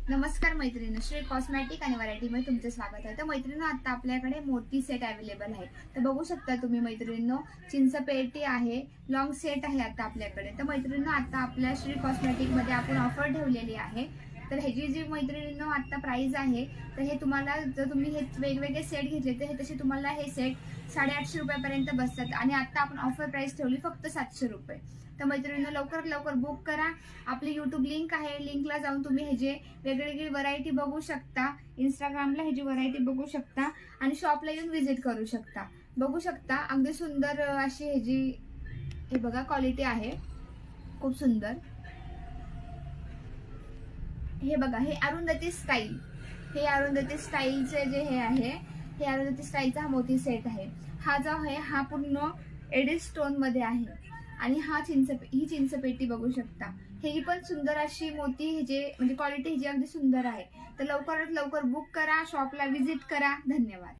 नमस्कार मैत्रिणी, श्री कॉस्मॅटिक आणि व्हरायटीमध्ये तुमचं स्वागत आहे. तर मैत्रिणींनो, आता आपल्याकडे मोठी सेट अवेलेबल आहे. तर बघू शकता तुम्ही मैत्रिणींनो, चिंचपेटी आहे, लॉंग सेट आहे आता आपल्याकडे. तर मैत्रिणींनो, आता आपल्या श्री कॉस्मॅटिकमध्ये आपण ऑफर ठेवलेली आहे. तर ह्याची जी मैत्रिणींनो आता प्राइस आहे, तर हे तुम्हाला जर तुम्ही हे वेगवेगळे सेट घेतले तर हे तसे तुम्हाला हे सेट 850 रुपयापर्यंत बसतात आणि आता आपण ऑफर प्राइस ठेवली फक्त 700 रुपये. तर मैत्रिणींनो, लवकरात लवकर बुक करा. आपली यूट्यूब लिंक आहे, लिंकला जाऊन तुम्ही हे जे वेगवेगळी व्हरायटी बघू शकता, इंस्टाग्रामला ह्याची व्हरायटी बघू शकता आणि शॉपला येऊन व्हिजिट करू शकता. बघू शकता अगदी सुंदर अशी ह्याची हे बघा क्वालिटी आहे, खूप सुंदर. हे बघा, हे अरुंधती स्टाईल, हे अरुंधती स्टाईलचे जे हे आहे, हे अरुंधती स्टाईलचा हा मोती सेट आहे. हा जो आहे हा पूर्ण एडी स्टोन मध्ये आहे आणि ही चिंचपेटी बघू शकता. ही पण सुंदर अशी मोती ह्याचे म्हणजे क्वालिटी ह्याची अगदी सुंदर आहे. तर लवकरात लवकर बुक करा, शॉपला व्हिजिट करा. धन्यवाद.